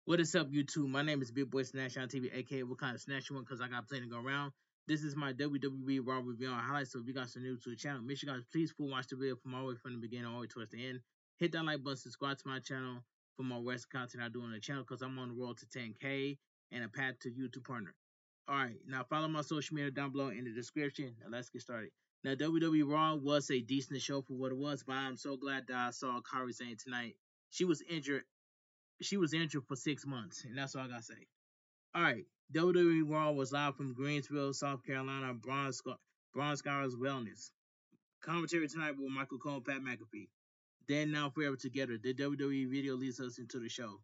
What is up, YouTube? My name is Big Boy Snatch on TV, aka what kind of snatch you want, because I got plenty to go around. This is my WWE Raw review on highlights. So if you guys are new to the channel, make sure you guys please full watch the video from all the way from the beginning all the way towards the end. Hit that like button, subscribe to my channel for more wrestling content I do on the channel, because I'm on the road to 10K and a path to YouTube partner. Alright, now follow my social media down below in the description. Now let's get started. Now WWE Raw was a decent show for what it was, but I'm so glad that I saw Kairi Sane tonight. She was injured for 6 months, and that's all I gotta say. All right, WWE Raw was live from Greensville, South Carolina. Braun Scars Wellness. Commentary tonight with Michael Cole and Pat McAfee. Then Now Forever Together. The WWE video leads us into the show.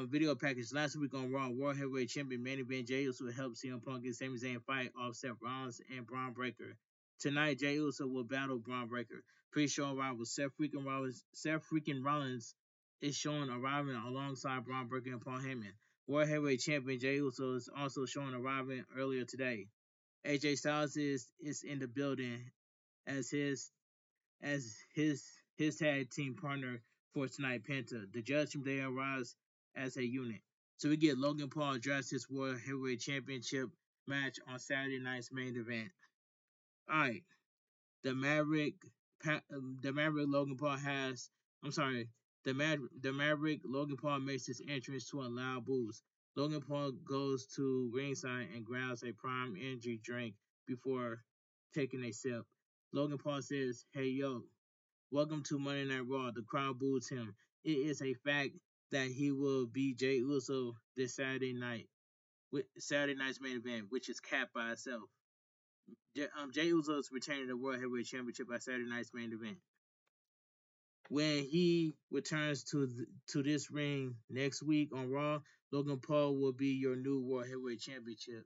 Video package. Last week on Raw, World Heavyweight Champion Manny Van Jay Uso helped CM Punk and Sami Zayn fight off Seth Rollins and Braun Breaker. Tonight, Jay Uso will battle Braun Breaker. Pre-show arrival. Seth freaking Rollins is shown arriving alongside Braun Breaker and Paul Heyman. World Heavyweight Champion Jay Uso is also shown arriving earlier today. AJ Styles is in the building as his tag team partner for tonight, Penta. The Judgment Day arrives as a unit. So we get Logan Paul address his World Heavyweight Championship match on Saturday night's main event. Alright, the Maverick, the Maverick Logan Paul has, I'm sorry, the Maverick Logan Paul makes his entrance to a loud boost. Logan Paul goes to ringside and grabs a prime energy drink before taking a sip. Logan Paul says, "Hey yo, welcome to Monday Night Raw." The crowd boos him. It is a fact that he will be Jey Uso this Saturday night, with Saturday night's main event, which is capped by itself. Jey Uso is retaining the World Heavyweight Championship at Saturday night's main event. When he returns to this ring next week on Raw, Logan Paul will be your new World Heavyweight Championship.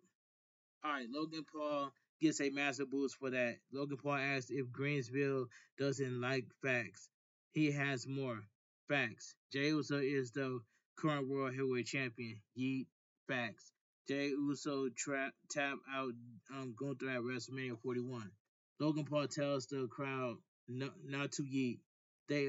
Alright, Logan Paul gets a massive boost for that. Logan Paul asks if Greensville doesn't like facts. He has more facts. Jey Uso is the current World Heavyweight Champion. Yeet, facts. Jey Uso tap out Gunther at WrestleMania 41. Logan Paul tells the crowd not to yeet. They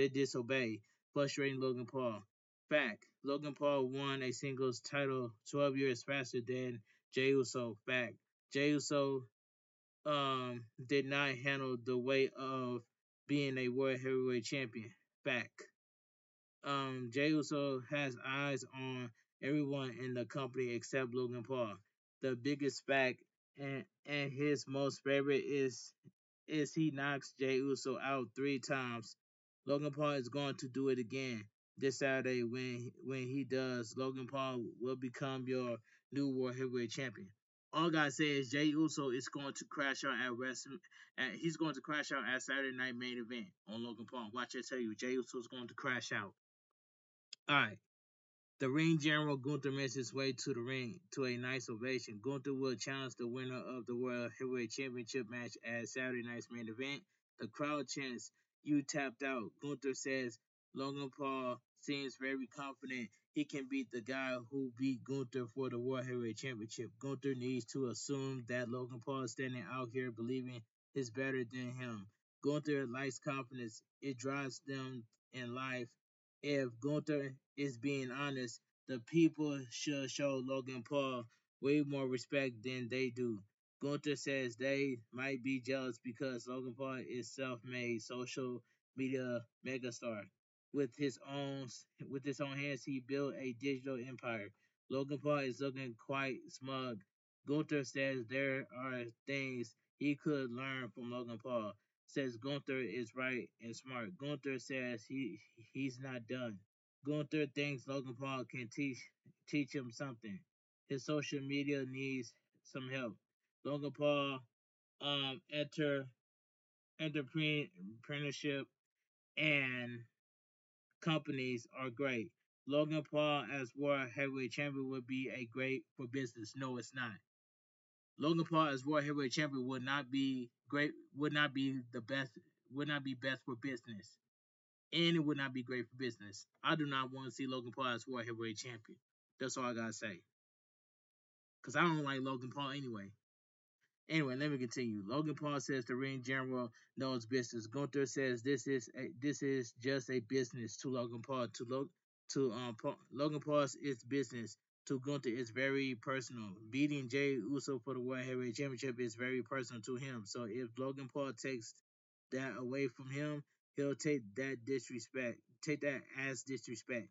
disobey, frustrating Logan Paul. Fact: Logan Paul won a singles title 12 years faster than Jey Uso. Fact: Jey Uso did not handle the weight of being a World Heavyweight Champion. Fact: Jey Uso has eyes on everyone in the company except Logan Paul. The biggest fact and his most favorite is he knocks Jey Uso out 3 times. Logan Paul is going to do it again this Saturday. When he does, Logan Paul will become your new World Heavyweight Champion. All I gotta say is Jey Uso is going to crash out he's going to crash out at Saturday Night Main Event on Logan Paul. Watch I tell you, Jey Uso is going to crash out. All right. The ring general Gunther makes his way to the ring to a nice ovation. Gunther will challenge the winner of the World Heavyweight Championship match at Saturday night's main event. The crowd chants, "You tapped out." Gunther says Logan Paul seems very confident he can beat the guy who beat Gunther for the World Heavyweight Championship. Gunther needs to assume that Logan Paul is standing out here believing he's better than him. Gunther likes confidence. It drives them in life. If Gunther is being honest, the people should show Logan Paul way more respect than they do. Gunther says they might be jealous because Logan Paul is self-made social media megastar. With his own hands, he built a digital empire. Logan Paul is looking quite smug. Gunther says there are things he could learn from Logan Paul. Says Gunther is right and smart. Gunther says he's not done. Gunther thinks Logan Paul can teach him something. His social media needs some help. Logan Paul enter entrepreneurship and companies are great. Logan Paul as World Heavyweight Champion would be a great for business. No, it's not. Logan Paul as World Heavyweight Champion would not be great. Would not be the best. Would not be best for business, and it would not be great for business. I do not want to see Logan Paul as World Heavyweight Champion. That's all I gotta say. Cause I don't like Logan Paul anyway. Anyway, let me continue. Logan Paul says the ring general knows business. Gunther says this is just a business to Logan Paul. To Logan Paul's it's business. To Gunther it's very personal. Beating Jey Uso for the World Heavyweight Championship is very personal to him. So if Logan Paul takes that away from him, he'll take that as disrespect.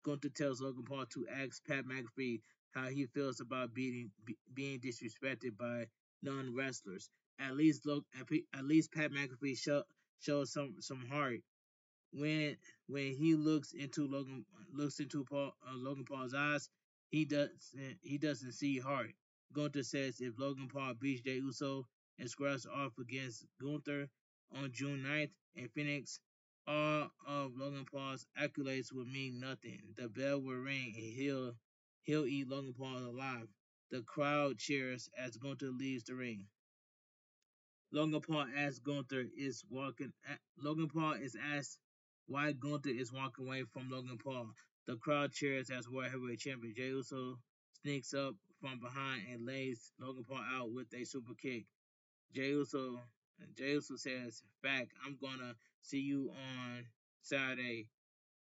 Gunther tells Logan Paul to ask Pat McAfee how he feels about being disrespected by non wrestlers. At least Pat McAfee shows some heart when he looks into Logan Paul's eyes, he doesn't see heart. Gunther says if Logan Paul beats Jey Uso and squares off against Gunther on June 9th in Phoenix, all of Logan Paul's accolades will mean nothing. The bell will ring and he'll eat Logan Paul alive. The crowd cheers as Gunther leaves the ring. Logan Paul asks Gunther is walking. Logan Paul is asked why Gunther is walking away from Logan Paul. The crowd cheers as World Heavyweight Champion. Jey Uso sneaks up from behind and lays Logan Paul out with a super kick. Jey Uso, Jey Uso says, "Fact, I'm gonna see you on Saturday."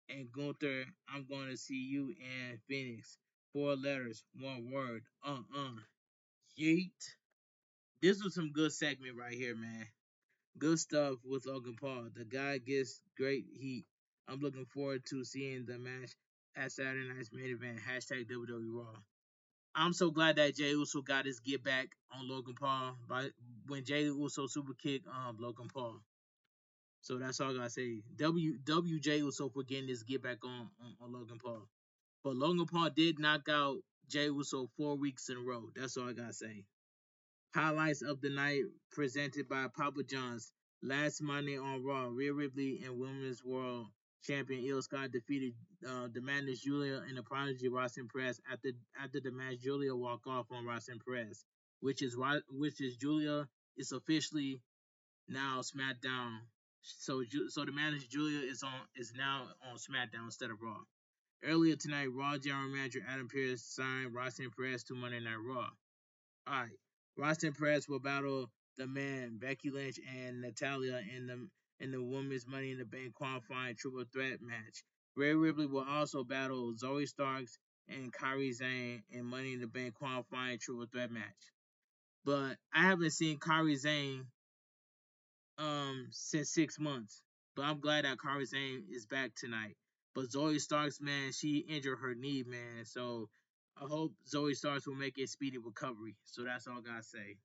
And Gunther, I'm gonna see you in Phoenix. 4 letters, 1 word. Yeet. This was some good segment right here, man. Good stuff with Logan Paul. The guy gets great heat. I'm looking forward to seeing the match at Saturday night's main event. Hashtag WWE Raw. I'm so glad that Jey Uso got his get back on Logan Paul by when Jey Uso super kicked Logan Paul. So that's all I gotta say. Jey Uso for getting his get back on Logan Paul. But Logan Paul did knock out Jey Uso 4 weeks in a row. That's all I gotta say. Highlights of the night presented by Papa John's. Last Monday on Raw, Rhea Ripley and Women's World Champion Io Scott defeated the Madness Julia and the Prodigy Roxanne Perez after the match. Julia walked off on Roxanne Perez, which is Julia is officially now SmackDown. So the manager Julia is now on SmackDown instead of Raw. Earlier tonight, Raw General Manager Adam Pearce signed Roxanne Perez to Monday Night Raw. Alright. Roxanne Perez will battle the man Becky Lynch and Natalia in the women's Money in the Bank qualifying triple threat match. Rhea Ripley will also battle Zoe Starks and Kairi Sane in Money in the Bank qualifying triple threat match. But I haven't seen Kairi Sane since 6 months. But I'm glad that Kairi Sane is back tonight. But Zoe Starks, man, she injured her knee, man. So I hope Zoe Starks will make a speedy recovery. So that's all I gotta say.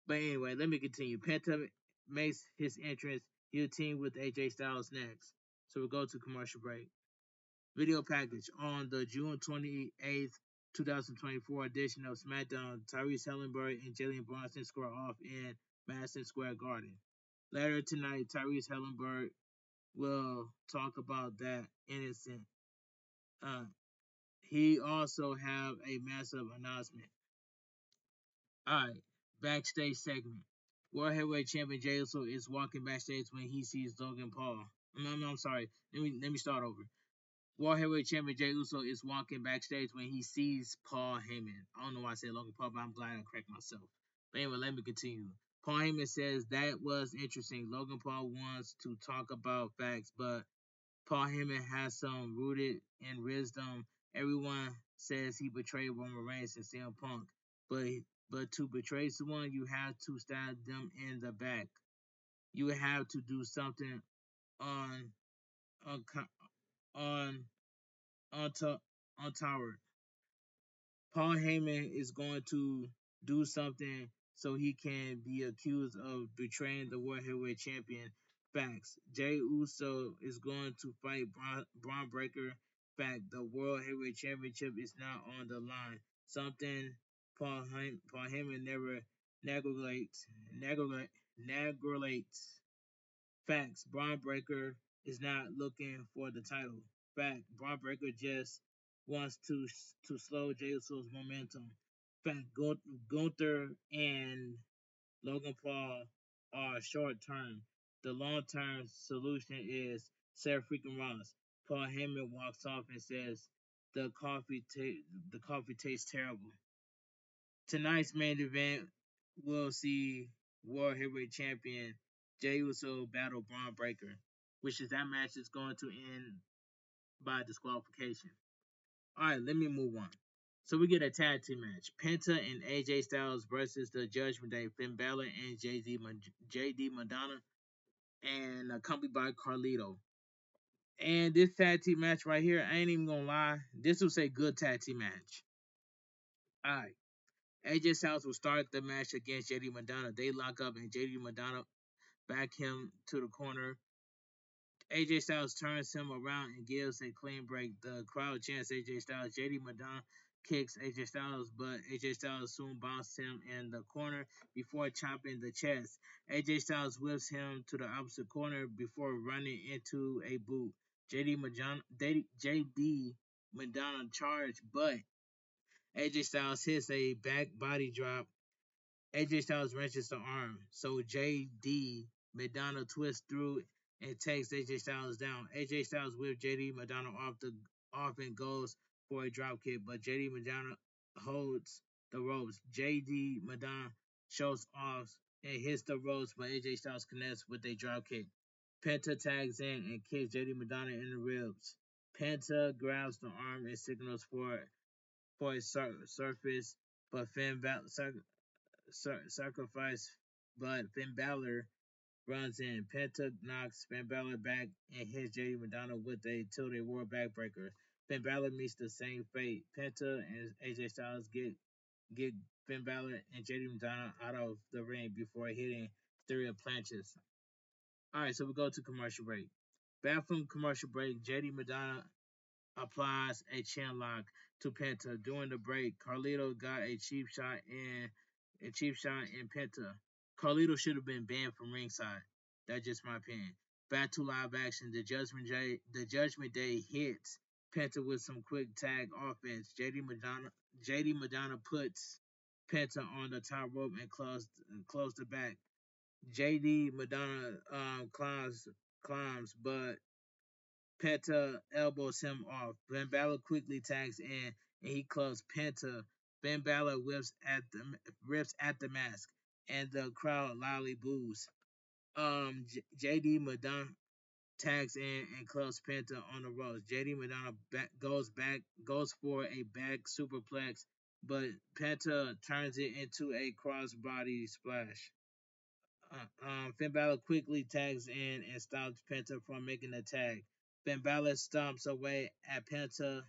But anyway, let me continue. Penta makes his entrance. He'll team with AJ Styles next. So we'll go to commercial break. Video package on the June 28th, 2024 edition of SmackDown. Tyrese Hellenberg and Jalen Bronson square off in Madison Square Garden. Later tonight, Tyrese Hellenberg will talk about that innocent. Uh, he also have a massive announcement. Alright, backstage segment. World Heavyweight Champion Jey Uso is walking backstage when he sees Logan Paul. I'm sorry. Let me start over. World Heavyweight Champion Jey Uso is walking backstage when he sees Paul Heyman. I don't know why I said Logan Paul, but I'm glad I correct myself. But anyway, let me continue. Paul Heyman says that was interesting. Logan Paul wants to talk about facts, but Paul Heyman has some rooted in wisdom. Everyone says he betrayed Roman Reigns and CM Punk, but to betray someone, you have to stab them in the back. You have to do something on on on on tower. Paul Heyman is going to do something so he can be accused of betraying the World Heavyweight Champion. Facts. Jey Uso is going to fight Braun Breaker. Fact. The World Heavyweight Championship is now on the line. Something Paul Heyman never neglects. Neglects. Facts. Braun Breaker is not looking for the title. Fact. Braun Breaker just wants to slow Jey Uso's momentum. Fact. Gunther and Logan Paul are short term. The long term solution is Seth freaking Rollins. Paul Heyman walks off and says the coffee tastes terrible. Tonight's main event will see World Heavyweight Champion Jey Uso battle Braun Breaker, which is that match is going to end by disqualification. All right, let me move on. So we get a tag team match: Penta and AJ Styles versus the Judgment Day, Finn Balor and JD Madonna, and accompanied by Carlito. And this tag team match right here, I ain't even gonna lie, this was a good tag team match. All right, AJ Styles will start the match against JD Madonna. They lock up, and JD Madonna back him to the corner. AJ Styles turns him around and gives a clean break. The crowd chants AJ Styles. JD Madonna kicks AJ Styles, but AJ Styles soon bounces him in the corner before chopping the chest. AJ Styles whips him to the opposite corner before running into a boot. JD Madonna charged, but AJ Styles hits a back body drop. AJ Styles wrenches the arm, so JD Madonna twists through and takes AJ Styles down. AJ Styles whips JD Madonna off and goes for a drop kick, but JD Madonna holds the ropes. JD Madonna shows off and hits the ropes, but AJ Styles connects with a drop kick. Penta tags in and kicks JD Madonna in the ribs. Penta grabs the arm and signals for a surface, but sacrifice, but Finn Balor runs in. Penta knocks Finn Balor back and hits JD Madonna with a tilted world backbreaker. Finn Balor meets the same fate. Penta and AJ Styles get Finn Balor and JD Madonna out of the ring before hitting three of planches. Alright, so we go to commercial break. Back from commercial break, JD Madonna applies a chin lock to Penta. During the break, Carlito got a cheap shot in Penta. Carlito should have been banned from ringside. That's just my opinion. Back to live action. The Judgment Day hits Penta with some quick tag offense. JD Madonna puts Penta on the top rope and close the back. JD Madonna climbs, but Penta elbows him off. Ben Balor quickly tags in and he clubs Penta. Ben Balor rips at the mask, and the crowd loudly boos. JD Madonna tags in and clubs Penta on the ropes. JD Madonna goes for a back superplex, but Penta turns it into a crossbody splash. Finn Balor quickly tags in and stops Penta from making the tag. Finn Balor stomps away at Penta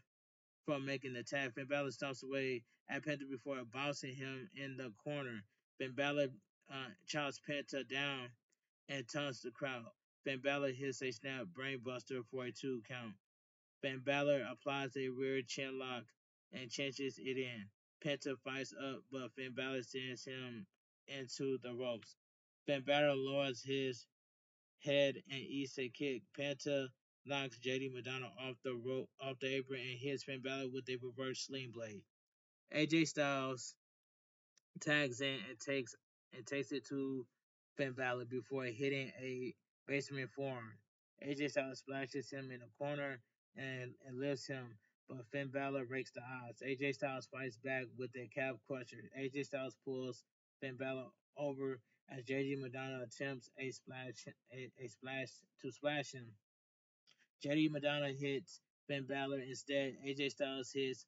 from making the tag. Finn Balor stomps away at Penta before bouncing him in the corner. Finn Balor chops Penta down and taunts the crowd. Finn Balor hits a snap brainbuster for a 2 count. Finn Balor applies a rear chin lock and cinches it in. Penta fights up, but Finn Balor sends him into the ropes. Finn Balor lowers his head and eats a kick. Penta knocks JD Madonna off the apron, and hits Finn Balor with a reverse sling blade. AJ Styles tags in and takes it to Finn Balor before hitting a basement forearm. AJ Styles splashes him in the corner and lifts him, but Finn Balor breaks the odds. AJ Styles fights back with a calf crusher. AJ Styles pulls Finn Balor over as JD Madonna attempts a splash to splash him. JD Madonna hits Finn Balor instead. AJ Styles hits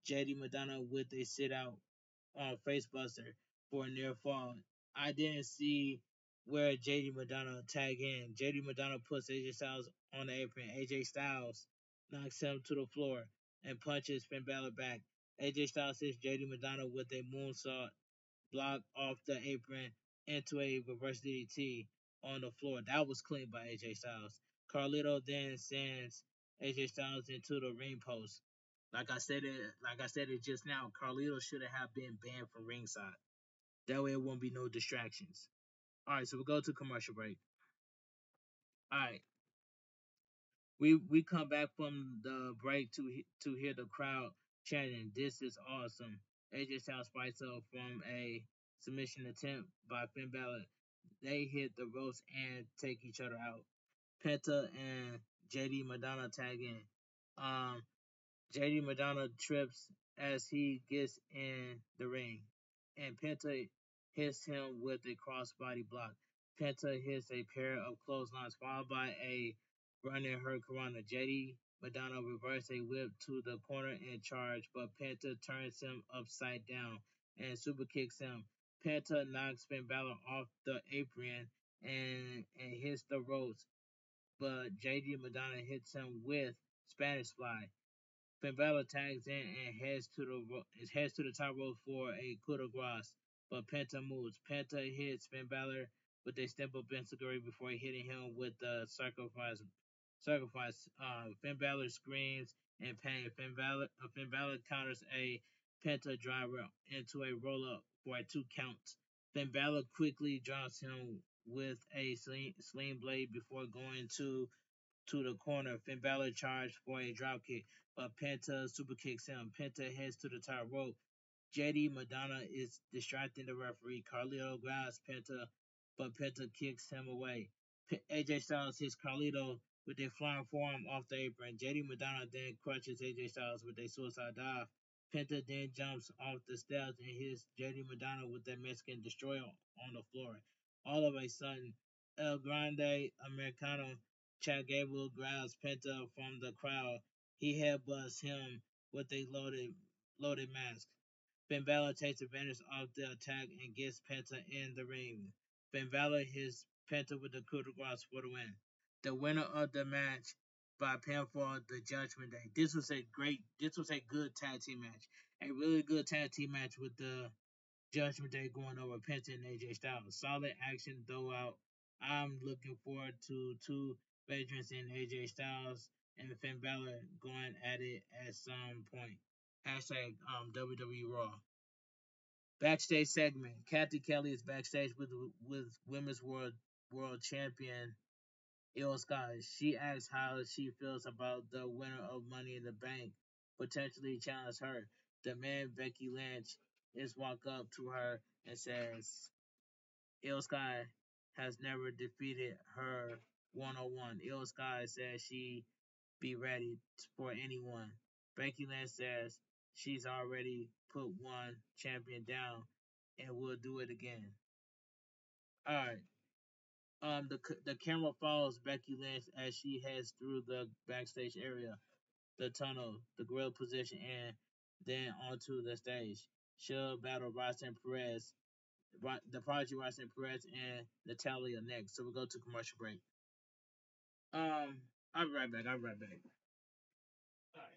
JD Madonna with a sit out facebuster for a near fall. I didn't see where JD Madonna tag in. JD Madonna puts AJ Styles on the apron. AJ Styles knocks him to the floor and punches Finn Balor back. AJ Styles hits JD Madonna with a moonsault block off the apron into a reverse DDT on the floor. That was clean by AJ Styles. Carlito then sends AJ Styles into the ring post. Like I said it just now, Carlito should have been banned from ringside. That way it won't be no distractions. Alright, so we go to commercial break. Alright. We come back from the break to hear the crowd chanting, "This is awesome." AJ Styles fights up from a submission attempt by Finn Balor. They hit the ropes and take each other out. Penta and JD Madonna tag in. JD Madonna trips as he gets in the ring, and Penta hits him with a crossbody block. Penta hits a pair of clotheslines followed by a running hurricanrana. Madonna reverses a whip to the corner and charge, but Penta turns him upside down and super kicks him. Penta knocks Finn Balor off the apron and hits the ropes, but JD Madonna hits him with Spanish Fly. Finn Balor tags in and heads to the top rope for a coup de grace, but Penta moves. Penta hits Finn Balor with a step up enzuigiri before hitting him with the sacrifice. Finn Balor screams in pain. Finn Balor counters a Penta driver into a roll up for a 2 count. Finn Balor quickly drops him with a sling blade before going to the corner. Finn Balor charged for a dropkick, but Penta super kicks him. Penta heads to the top rope. JD Madonna is distracting the referee. Carlito grabs Penta, but Penta kicks him away. AJ Styles hits Carlito with a flying forearm off the apron. JD Madonna then crushes AJ Styles with a suicide dive. Penta then jumps off the steps and hits JD Madonna with a Mexican destroyer on the floor. All of a sudden, El Grande Americano Chad Gable grabs Penta from the crowd. He headbutts him with a loaded mask. Finn Balor takes advantage of the attack and gets Penta in the ring. Finn Balor hits Penta with the coup de grace for the win. The winner of the match by pinfall, the Judgment Day. This was a good tag team match. A really good tag team match with the Judgment Day going over Penta and AJ Styles. Solid action throughout. I'm looking forward to two veterans in AJ Styles and Finn Balor going at it at some point. Hashtag WWE Raw. Backstage segment. Kathy Kelly is backstage with Women's World Champion Io Sky. She asks how she feels about the winner of Money in the Bank potentially challenge her. The man Becky Lynch is walk up to her and says Io Sky has never defeated her 101. Io Sky says she be ready for anyone. Becky Lynch says she's already put one champion down and will do it again. All right. The camera follows Becky Lynch as she heads through the backstage area, the tunnel, the grill position, and then onto the stage. She'll battle Roxanne Perez, the Prodigy Roxanne Perez, and Natalia next. So we'll go to commercial break. I'll be right back. I'll be right back. All right.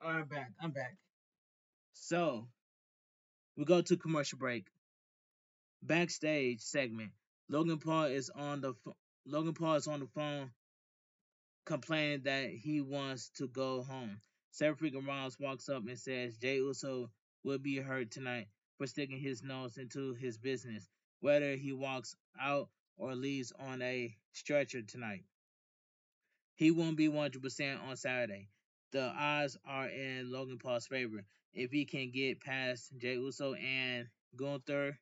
All right, I'm back. I'm back. So we go to commercial break. Backstage segment. Logan Paul is on the Logan Paul is on the phone complaining that he wants to go home. Seth freaking Rollins walks up and says Jay Uso will be hurt tonight for sticking his nose into his business, whether he walks out or leaves on a stretcher tonight. He won't be 100% on Saturday. The odds are in Logan Paul's favor. If he can get past Jay Uso and Gunther,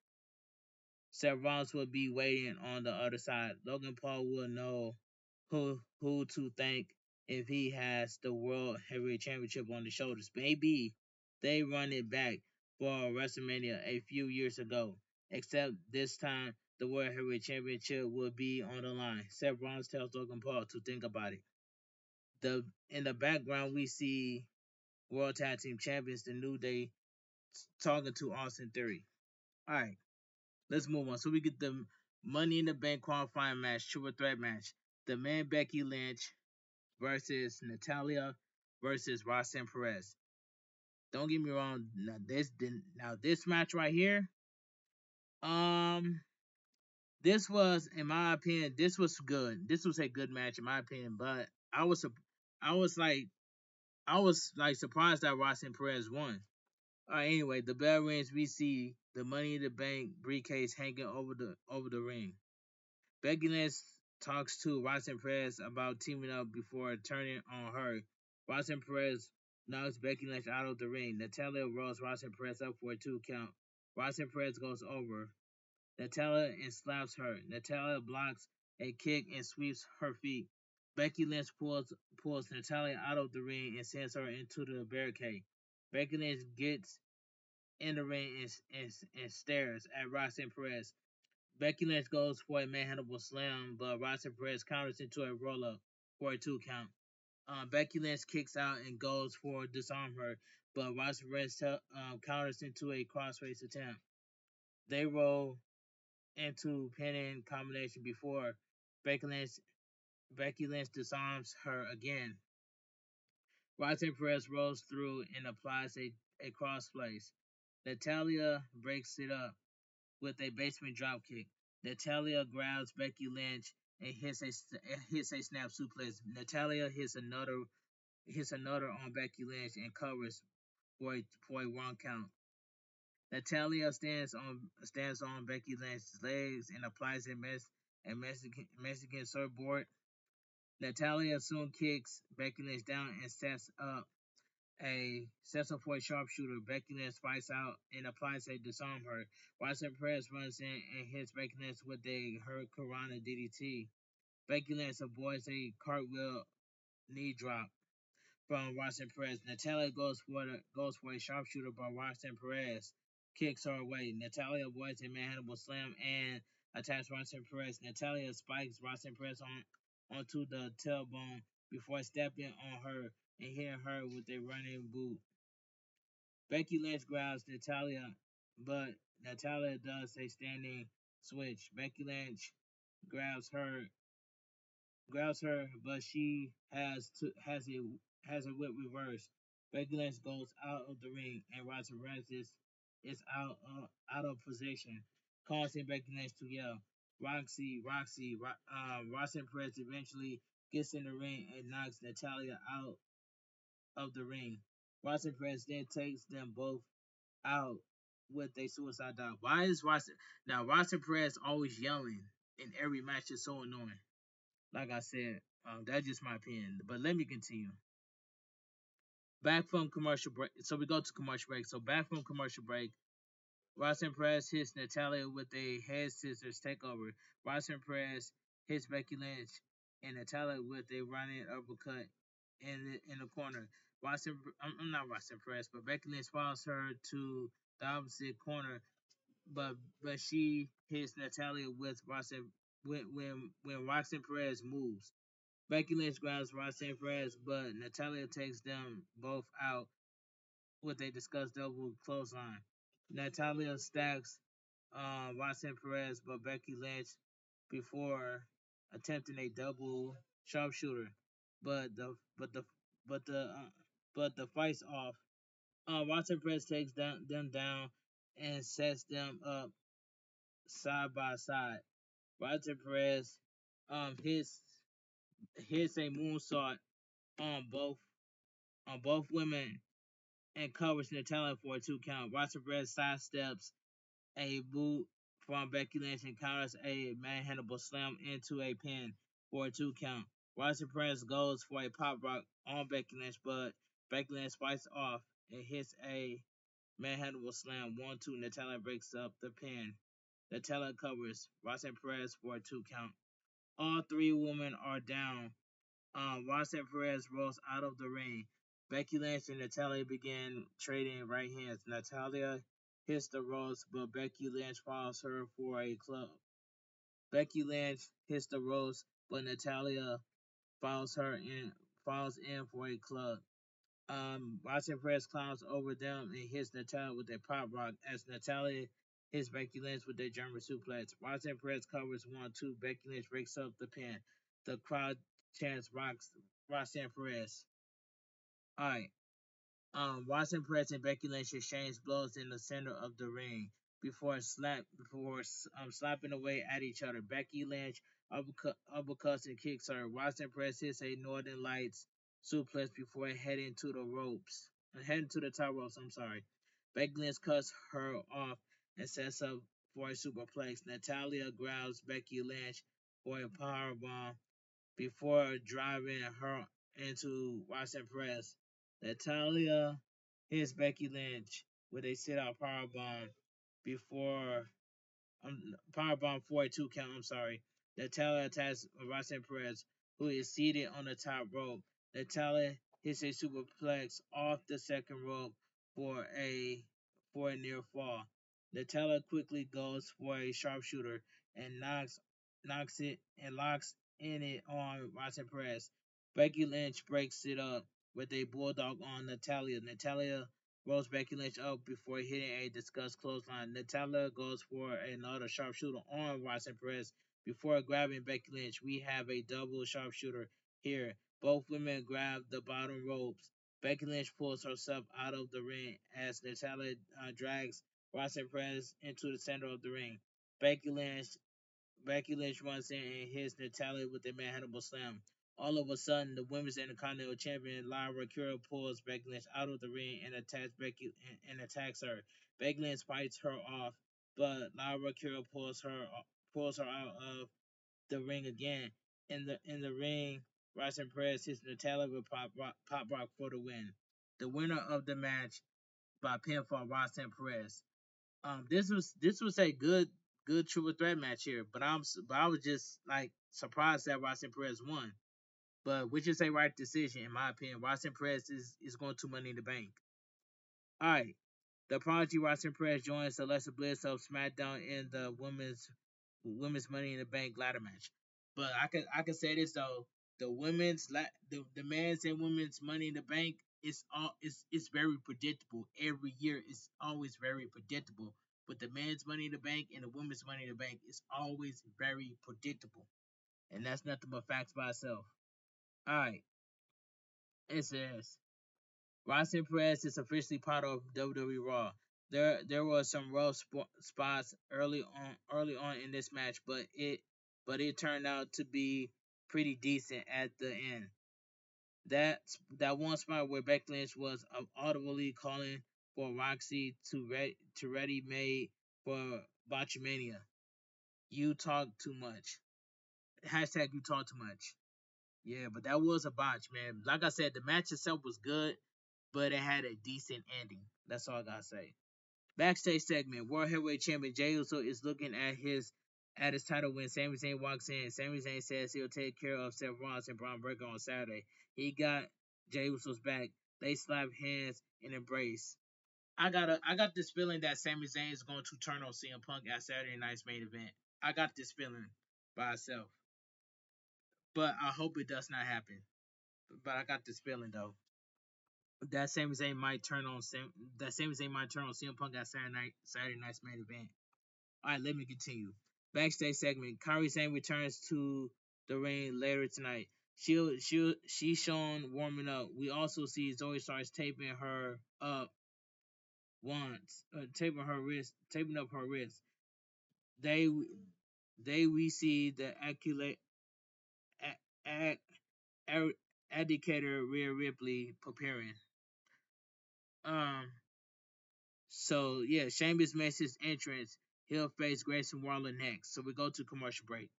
Seth Rollins will be waiting on the other side. Logan Paul will know who to thank if he has the World Heavyweight Championship on his shoulders. Maybe they run it back for WrestleMania a few years ago, except this time the World Heavyweight Championship will be on the line. Seth Rollins tells Logan Paul to think about it. In the background we see World Tag Team Champions The New Day talking to Austin Theory. All right, let's move on. So we get the Money in the Bank qualifying match, triple threat match. The man Becky Lynch versus Natalia versus Roxanne Perez. Don't get me wrong. Now this match right here, um, this was in my opinion, this was good. This was a good match in my opinion. But I was like I was like surprised that Roxanne Perez won. Anyway, the bell rings. We see the Money in the Bank briefcase hanging over the ring. Becky Lynch talks to Roxanne Perez about teaming up before turning on her. Roxanne Perez knocks Becky Lynch out of the ring. Natalia rolls Roxanne Perez up for a 2 count. Roxanne Perez goes over Natalia and slaps her. Natalia blocks a kick and sweeps her feet. Becky Lynch pulls Natalia out of the ring and sends her into the barricade. Becky Lynch gets in the ring and stares at Roxanne Perez. Becky Lynch goes for a manhandle slam, but Roxanne Perez counters into a roll up for a 2 count. Becky Lynch kicks out and goes for disarm her, but Roxanne Perez counters into a crossface attempt. They roll into pinning combination before Becky Lynch, Becky Lynch disarms her again. Roxanne Perez rolls through and applies a crossface. Natalia breaks it up with a basement dropkick. Natalia grabs Becky Lynch and hits a snap suplex. Natalia hits another on Becky Lynch and covers for a 1 count. Natalia stands on Becky Lynch's legs and applies a Mexican surfboard. Natalia soon kicks Becky Lynch down and sets up for a sharpshooter. Becky Lynch fights out and applies a disarm her. Roxanne Perez runs in and hits Becky Lynch with a Hurricanrana DDT. Becky Lynch avoids a cartwheel knee drop from Roxanne Perez. Natalia goes for a sharpshooter, but Roxanne Perez kicks her away. Natalia avoids a manhandle slam and attacks Roxanne Perez. Natalia spikes Roxanne Perez onto the tailbone before stepping on her and hitting her with a running boot. Becky Lynch grabs Natalia, but Natalia does a standing switch. Becky Lynch grabs her, but she has a whip reverse. Becky Lynch goes out of the ring, and Roxanne Perez is out of position, causing Becky Lynch to yell, "Roxy, Roxy!" Roxanne Perez eventually gets in the ring and knocks Natalia out of the ring. Roxanne Perez then takes them both out with a suicide dive. Why is Roxanne Perez always yelling in every match? Is so annoying. Like I said, that's just my opinion. But let me continue. Back from commercial break. So we go to commercial break. So back from commercial break, Roxanne Perez hits Natalia with a head scissors takeover. Roxanne Perez hits Becky Lynch and Natalia with a running uppercut in the corner. I'm not Roxanne Perez, but Becky Lynch follows her to the opposite corner, but she hits Natalia with Roxanne when Roxanne Perez moves. Becky Lynch grabs Roxanne Perez, but Natalia takes them both out with a discussed double clothesline. Natalia stacks Roxanne Perez, but Becky Lynch before attempting a double sharpshooter, but the but the but the but the fight's off. Roxanne Perez takes them down and sets them up side by side. Roxanne Perez hits a moonsault on both women and covers Natalia for a 2 count. Roxanne Perez sidesteps a boot from Becky Lynch and counters a manhandle slam into a pin for a 2 count. Roxanne Perez goes for a pop rock on Becky Lynch, but Becky Lynch fights off and hits a manhandle slam 1-2. Natalia breaks up the pin. Natalia covers Roxanne Perez for a 2 count. All three women are down. Roxanne Perez rolls out of the ring. Becky Lynch and Natalia begin trading right hands. Natalia hits the ropes, but Becky Lynch follows her for a club. Becky Lynch hits the ropes, but Natalia follows in for a club. Roxanne Perez climbs over them and hits Natalia with a pop rock as Natalia hits Becky Lynch with a German suplex. Roxanne Perez covers 1-2. Becky Lynch breaks up the pin. The crowd chants Roxanne Perez. Alright. Roxanne Perez and Becky Lynch exchange blows in the center of the ring before slapping away at each other. Becky Lynch uppercuts and kicks her. Roxanne Perez hits a Northern Lights suplex before heading to the ropes. Heading to the top ropes, I'm sorry. Becky Lynch cuts her off and sets up for a superplex. Natalia grabs Becky Lynch for a powerbomb before driving her into Roxanne Perez. Natalia hits Becky Lynch with a sit-out powerbomb before powerbomb 4-2 count. I'm sorry. Natalia attacks Roxanne Perez, who is seated on the top rope. Natalia hits a superplex off the second rope for a near fall. Natalia quickly goes for a sharpshooter and knocks it and locks in it on Roxanne Perez. Becky Lynch breaks it up with a bulldog on Natalia. Natalia rolls Becky Lynch up before hitting a discussed clothesline. Natalia goes for another sharpshooter on Roxanne Perez before grabbing Becky Lynch. We have a double sharpshooter here. Both women grab the bottom ropes. Becky Lynch pulls herself out of the ring as Natalia drags Roxanne Perez into the center of the ring. Becky Lynch Becky Lynch runs in and hits Natalia with a manhandle slam. All of a sudden, the Women's Intercontinental Champion Lyra Kira pulls Becky Lynch out of the ring and attacks her. Becky Lynch fights her off, but Lyra Kira pulls her out of the ring again. In the ring, Roxanne Perez hits Natalia with pop rock for the win. The winner of the match by pinfall, Roxanne Perez. This was a good triple threat match here, but I was just like surprised that Roxanne Perez won. But which is a right decision in my opinion. Roxanne Perez is going to Money in the Bank. All right, the Prodigy Roxanne Perez joins Alexa Bliss of SmackDown in the women's Money in the Bank ladder match. But I can say this though, the men's and women's Money in the Bank is very predictable. Every year it's always very predictable. But the men's Money in the Bank and the women's Money in the Bank is always very predictable, and that's nothing but facts by itself. All right, it says Roxanne Perez is officially part of WWE Raw. There were some rough spots early on in this match, but it turned out to be pretty decent at the end. That one spot where Becky Lynch was audibly calling for Roxy to ready made for Botchamania. You talk too much. Hashtag you talk too much. Yeah, but that was a botch, man. Like I said, the match itself was good, but it had a decent ending. That's all I gotta say. Backstage segment: World Heavyweight Champion Jey Uso is looking at his title when Sami Zayn walks in. Sami Zayn says he'll take care of Seth Rollins and Braun Breaker on Saturday. He got Jey Uso's back. They slap hands and embrace. I got this feeling that Sami Zayn is going to turn on CM Punk at Saturday night's main event. I got this feeling by itself, but I hope it does not happen. But I got this feeling though that Sami Zayn might turn on CM Punk at Saturday night's main event. All right, let me continue. Backstage segment: Kairi Sane returns to the ring later tonight. She's shown warming up. We also see Zoe Starks taping her up once, taping up her wrist. They we see the a- educator Rhea Ripley preparing. Um, So yeah, Sheamus makes his entrance. He'll face Grayson Waller next. So we go to commercial break.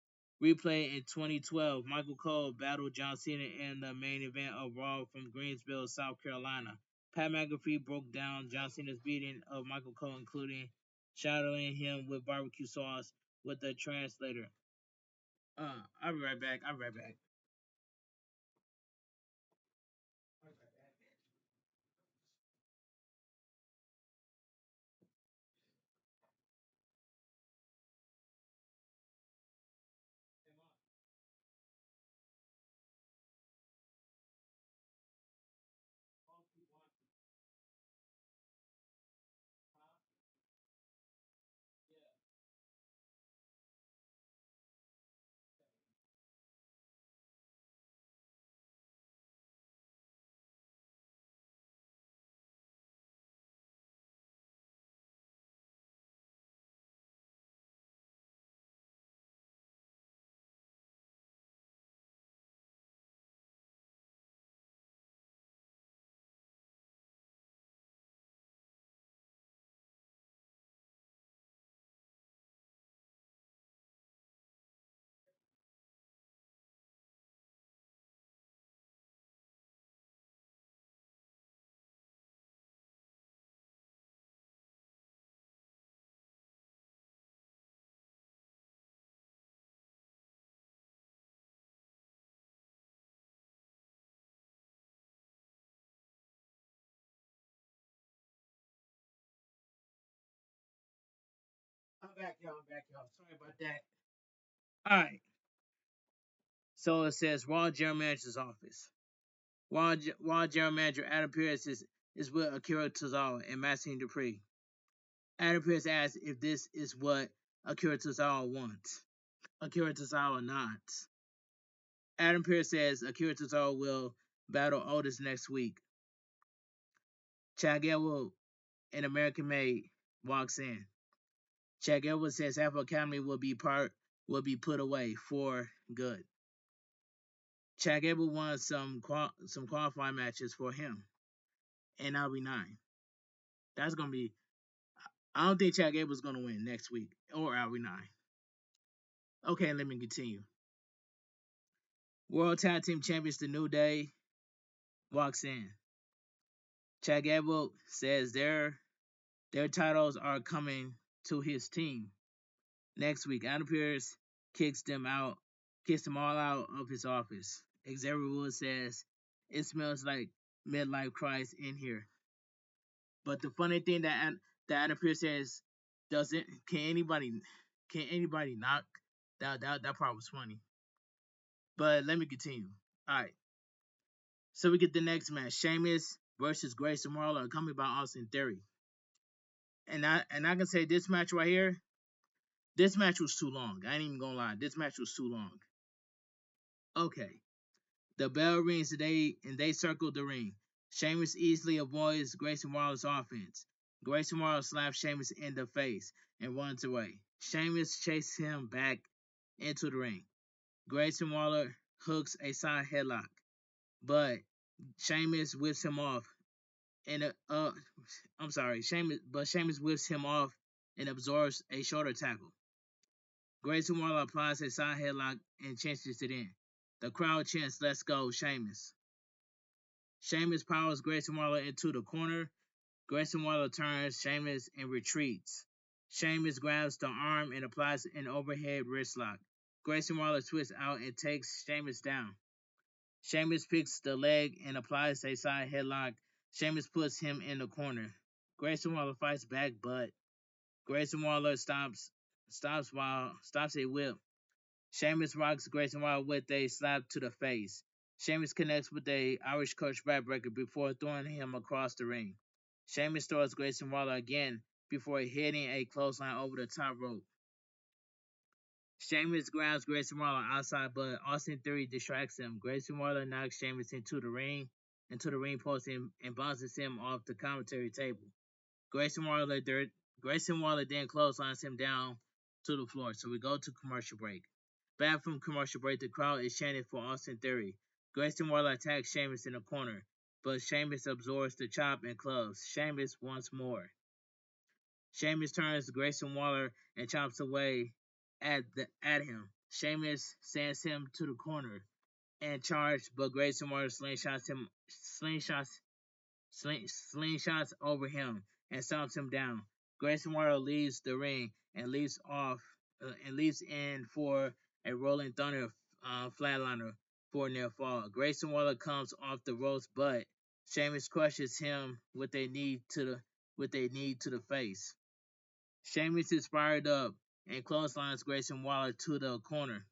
Replay in 2012, Michael Cole battled John Cena in the main event of Raw from Greensboro, South Carolina. Pat McAfee broke down John Cena's beating of Michael Cole, including shadowing him with barbecue sauce with the translator. I'll be right back. I'll be right back. I'm back, y'all. Sorry about that. All right. So it says Raw General Manager's office. Raw General Manager Adam Pearce is with Akira Tozawa and Maxine Dupree. Adam Pearce asks if this is what Akira Tozawa wants. Akira Tozawa nods. Adam Pearce says Akira Tozawa will battle Otis next week. Chad Gable, an American Made, walks in. Chad Gable says Afro Academy will be put away for good. Chad Gable won some qualifying matches for him, and RB9. That's gonna be. I don't think Chad Gable's gonna win next week or RB9. Okay, let me continue. World Tag Team Champions The New Day walks in. Chad Gable says their titles are coming to his team next week. Adam Pearce kicks them all out of his office. Xavier Woods says it smells like midlife crisis in here. But the funny thing that Adam Pearce says doesn't can anybody knock that part was funny. But let me continue. All right. So we get the next match: Sheamus versus Grayson Waller, accompanied by Austin Theory. And I can say this match right here, this match was too long. I ain't even gonna lie, this match was too long. Okay. The bell rings and they circle the ring. Sheamus easily avoids Grayson Waller's offense. Grayson Waller slaps Sheamus in the face and runs away. Sheamus chases him back into the ring. Grayson Waller hooks a side headlock, but Sheamus whips him off and Sheamus whips him off and absorbs a shoulder tackle. Grayson Waller applies a side headlock and chases it in. The crowd chants, "Let's go, Sheamus." Sheamus powers Grayson Waller into the corner. Grayson Waller turns Sheamus and retreats. Sheamus grabs the arm and applies an overhead wrist lock. Grayson Waller twists out and takes Sheamus down. Sheamus picks the leg and applies a side headlock. Sheamus puts him in the corner. Grayson Waller fights back, but Grayson Waller stops a whip. Sheamus rocks Grayson Waller with a slap to the face. Sheamus connects with a Irish Coach backbreaker before throwing him across the ring. Sheamus throws Grayson Waller again before hitting a clothesline over the top rope. Sheamus grabs Grayson Waller outside, but Austin Theory distracts him. Grayson Waller knocks Sheamus into the ring post and bounces him off the commentary table. Grayson Waller then clotheslines him down to the floor. So we go to commercial break. Back from commercial break, the crowd is chanting for Austin Theory. Grayson Waller attacks Sheamus in the corner, but Sheamus absorbs the chop and clubs Sheamus once more. Sheamus turns Grayson Waller and chops away at him. Sheamus sends him to the corner and charges, but Grayson Waller slingshots over him and stomps him down. Grayson Waller leaves the ring and leaps in for a Rolling Thunder flatliner for a near fall. Grayson Waller comes off the ropes, but Sheamus crushes him with a knee to the face. Sheamus is fired up and clotheslines Grayson Waller to the corner.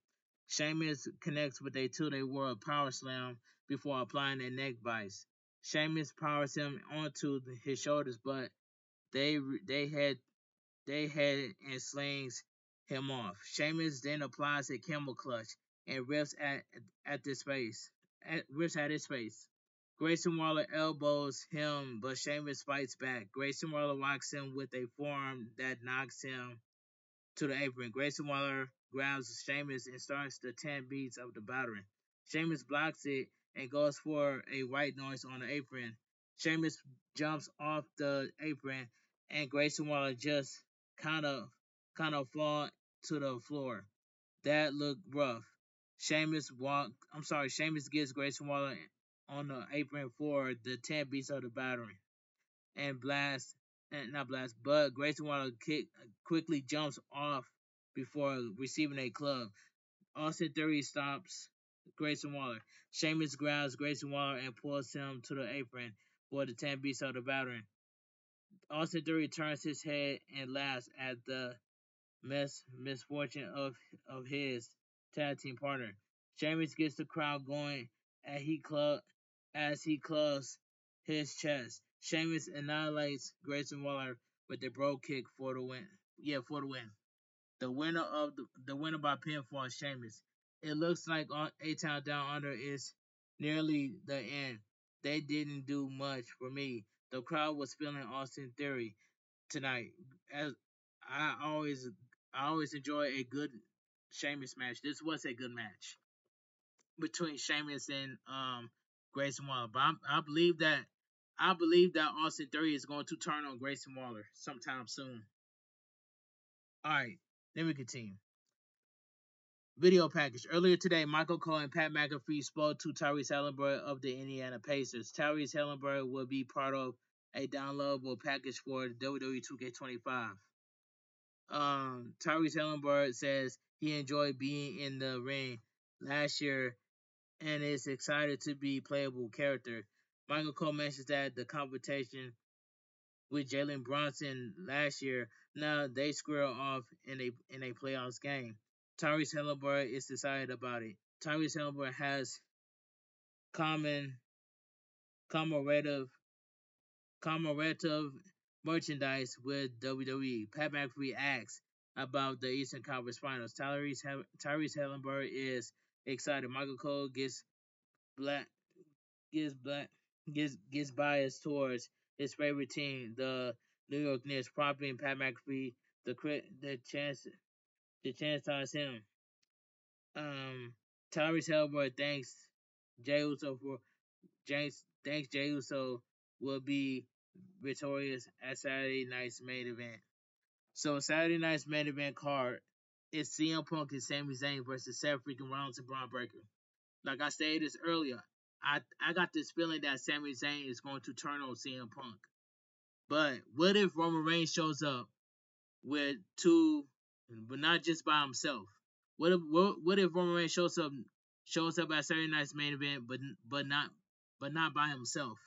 Sheamus connects with a Two-Day World Power Slam before applying a neck vice. Sheamus powers him onto his shoulders, but they head and slings him off. Sheamus then applies a camel clutch and rips at his face. Grayson Waller elbows him, but Sheamus fights back. Grayson Waller rocks him with a forearm that knocks him to the apron. Grayson Waller grabs Sheamus and starts the 10 beats of the battering. Sheamus blocks it and goes for a white noise on the apron. Sheamus jumps off the apron and Grayson Waller just kind of fall to the floor. That looked rough. Sheamus gives Grayson Waller on the apron for the 10 beats of the battering and but Grayson Waller quickly jumps off before receiving a club. Austin Theory stops Grayson Waller. Sheamus grabs Grayson Waller and pulls him to the apron for the 10 beats of the battering. Austin Theory turns his head and laughs misfortune of his tag team partner. Sheamus gets the crowd going as he clubs his chest. Sheamus annihilates Grayson Waller with a bro kick for the win. Yeah, for the win. The winner by pinfall is Sheamus. It looks like A Town Down Under is nearly the end. They didn't do much for me. The crowd was feeling Austin Theory tonight. As I always I always enjoy a good Sheamus match. This was a good match between Sheamus and Grayson Waller. But I believe that Austin Theory is going to turn on Grayson Waller sometime soon. All right, let me continue. Video package. Earlier today, Michael Cole and Pat McAfee spoke to Tyrese Halliburton of the Indiana Pacers. Tyrese Halliburton will be part of a downloadable package for WWE 2K25. Tyrese Halliburton says he enjoyed being in the ring last year and is excited to be playable character. Michael Cole mentions that the competition with Jalen Brunson last year, now they square off in a playoffs game. Tyrese Halliburton is excited about it. Tyrese Halliburton has common commemorative commemorative merchandise with WWE. Pat McAfee asks about the Eastern Conference Finals. Tyrese Halliburton is excited. Michael Cole black gets black gets biased towards his favorite team, the New York Knicks, prompting Pat McAfee the chance towards him. Um, Tyrese Halliburton Jay Uso for thanks Jay Uso will be victorious at Saturday night's main event. So Saturday night's main event card is CM Punk and Sami Zayn versus Seth freaking Rollins and Braun Breaker. Like I stated this earlier, I got this feeling that Sami Zayn is going to turn on CM Punk. But what if Roman Reigns shows up with two, but not just by himself? What if Roman Reigns shows up at Saturday night's main event, but not by himself?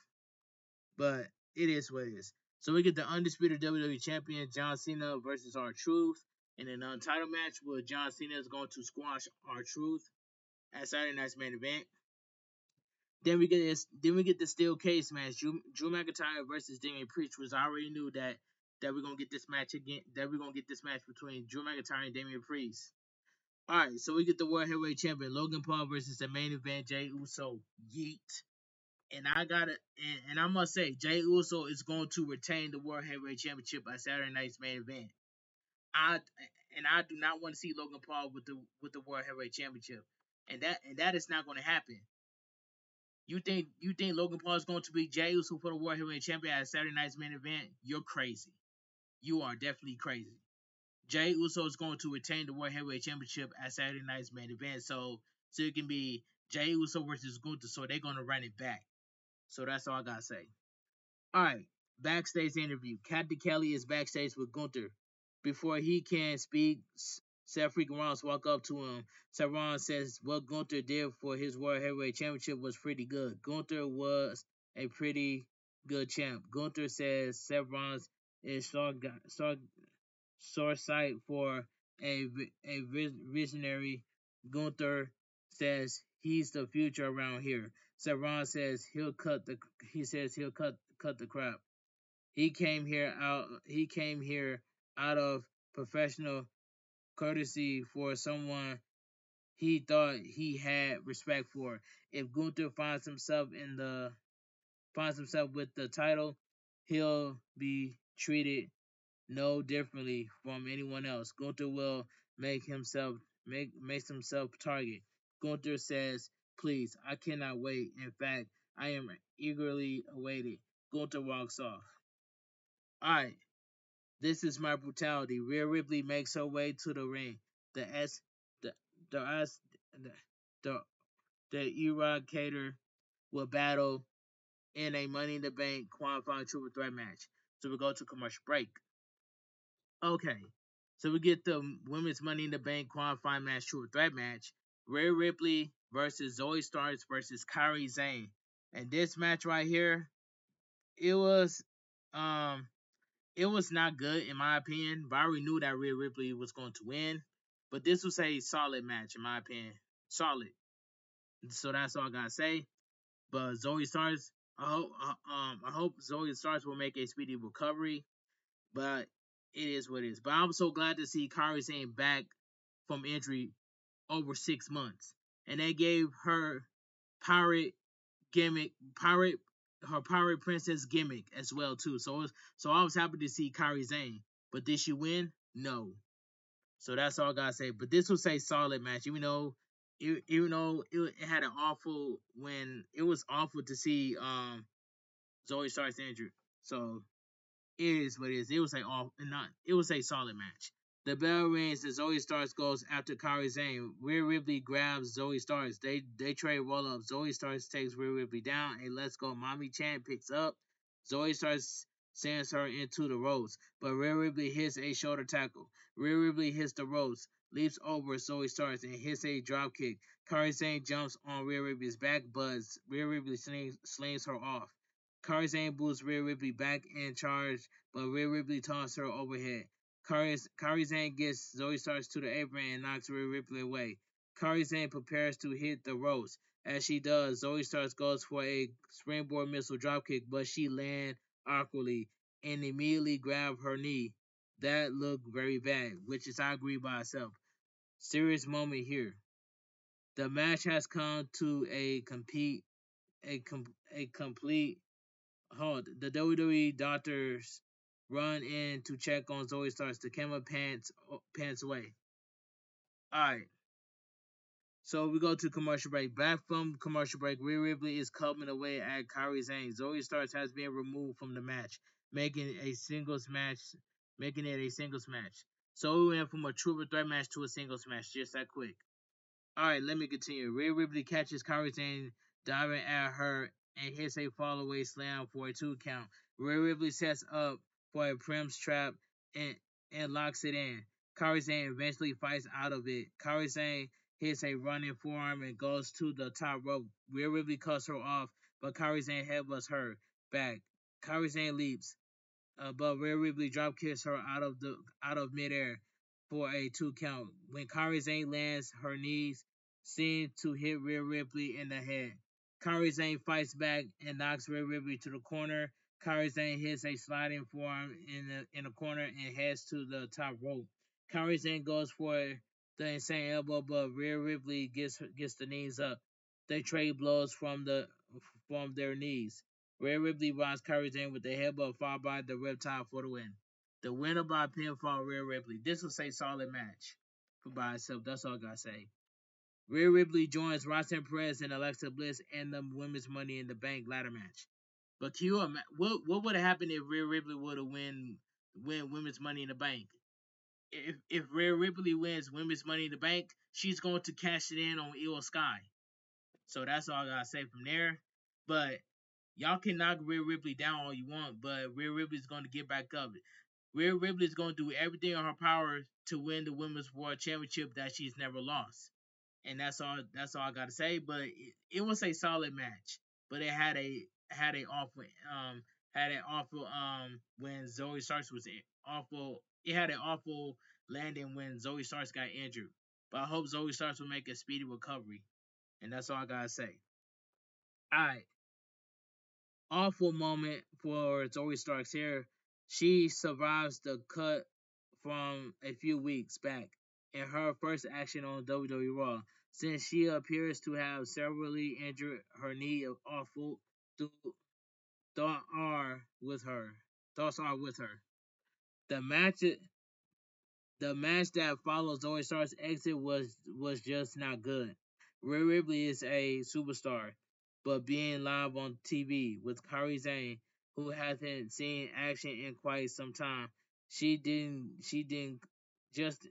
But it is what it is. So we get the undisputed WWE champion John Cena versus R-Truth in an untitled match where John Cena is going to squash R-Truth at Saturday night's main event. Then we get the steel case match, Drew McIntyre versus Damian Priest, which I already knew that we're gonna get this match again. That we're gonna get this match between Drew McIntyre and Damian Priest. All right, so we get the World Heavyweight Champion Logan Paul versus the main event Jey Uso. Yeet. And I must say, Jey Uso is going to retain the World Heavyweight Championship at Saturday night's main event. I do not want to see Logan Paul with the World Heavyweight Championship, and that is not going to happen. You think Logan Paul is going to be Jey Uso for the World Heavyweight Champion at Saturday night's main event? You're crazy. You are definitely crazy. Jey Uso is going to retain the World Heavyweight Championship at Saturday night's main event, so it can be Jey Uso versus Gunther. So they're going to run it back. So that's all I gotta say. All right, backstage interview. Captain Kelly is backstage with Gunther. Before he can speak, Seth freaking Rollins walk up to him. Seth Rollins says what Gunther did for his World Heavyweight Championship was pretty good. Gunther was a pretty good champ. Gunther says Seth Rollins is sore sight for a visionary. Gunther says he's the future around here. Seth Rollins says he'll cut the crap. He came here out of professional courtesy for someone he thought he had respect for. If Gunther finds himself with the title, he'll be treated no differently from anyone else. Gunther will makes himself target. Gunther says, "Please, I cannot wait. In fact, I am eagerly awaited." Gunther walks off. Alright, this is my brutality. Rhea Ripley makes her way to the ring. The S the the S the the Eradicator will battle in a Money in the Bank qualifying triple threat match. So we go to commercial break. Okay. So we get the women's Money in the Bank qualifying match, triple threat match. Rhea Ripley versus Zoe Starks versus Kairi Sane. And this match right here, it was It was not good in my opinion, but I already knew that Rhea Ripley was going to win. But this was a solid match in my opinion. Solid. So that's all I gotta say. But Zoe Starks, I hope Zoe Starks will make a speedy recovery. But it is what it is. But I'm so glad to see Kairi Sane back from injury over 6 months, and they gave her pirate gimmick, pirate her pirate princess gimmick as well too. So I was happy to see Kairi Sane. But did she win? No. So that's all I gotta say. But this was a solid match, even though it had an awful when it was awful to see Zoe Starks injured. So it is what it is. It was a off not it was a solid match. The bell rings and Zoe Starks goes after Kairi Sane. Rhea Ripley grabs Zoe Starks. They trade roll up. Zoe Starks takes Rhea Ripley down. A Let's Go Mommy chant picks up. Zoe Starks sends her into the ropes, but Rhea Ripley hits a shoulder tackle. Rhea Ripley hits the ropes, leaps over Zoe Starks and hits a drop kick. Kairi Sane jumps on Rhea Ripley's back, but Rhea Ripley slings her off. Kairi Sane boosts Rhea Ripley back in charge, but Rhea Ripley tosses her overhead. Kairi Sane gets Zoe Starks to the apron and knocks Rhea Ripley away. Kairi Sane prepares to hit the ropes. As she does, Zoe Starks goes for a springboard missile dropkick, but she lands awkwardly and immediately grabs her knee. That looked very bad, which is I agree by itself. Serious moment here. The match has come to a complete halt. The WWE doctors run in to check on Zoe Starks. The camera pants away. All right. So we go to commercial break. Back from commercial break, Rhea Ripley is coming away at Kairi Sane. Zoe Starks has been removed from the match, making it a singles match. Making it a singles match. So we went from a triple threat match to a singles match, just that quick. All right, let me continue. Rhea Ripley catches Kairi Sane diving at her and hits a fallaway slam for a 2 count. Rhea Ripley sets up for a Prim's trap and, and locks it in. Kairi Sane eventually fights out of it. Kairi Sane hits a running forearm and goes to the top rope. Rhea Ripley cuts her off, but Kairi Sane headbutts her back. Kairi Sane leaps, but Rhea Ripley drop kicks her out of midair for a 2 count. When Kairi Sane lands, her knees seem to hit Rhea Ripley in the head. Kairi Sane fights back and knocks Rhea Ripley to the corner. Kairi Sane hits a sliding forearm in the corner and heads to the top rope. Kairi Sane goes for the insane elbow, but Rhea Ripley gets the knees up. They trade blows from their knees. Rhea Ripley robs Kairi Sane with the headbutt followed by the Riptide for the win. The winner by pinfall, Rhea Ripley. This was a solid match for by itself. That's all I gotta say. Rhea Ripley joins Roxanne Perez and Alexa Bliss in the Women's Money in the Bank ladder match. But can you what would have happened if Rhea Ripley would have win Women's Money in the Bank? If Rhea Ripley wins Women's Money in the Bank, she's going to cash it in on Io Sky. So that's all I gotta say from there. But y'all can knock Rhea Ripley down all you want, but Rhea Ripley's going to get back up. Rhea Ripley's going to do everything in her power to win the Women's World Championship that she's never lost. And that's all. That's all I got to say. But it was a solid match. But it had a awful when Zoe Starks was awful. It had an awful landing when Zoe Starks got injured. But I hope Zoe Starks will make a speedy recovery. And that's all I gotta say. All right, awful moment for Zoe Starks here. She survives the cut from a few weeks back in her first action on WWE Raw, since she appears to have severely injured her knee. Awful th- thought are with her. Thoughts are with her. The match The match that follows Zoe Stark's exit was just not good. Rhea Ripley is a superstar, but being live on TV with Kairi Sane, who hasn't seen action in quite some time, she didn't just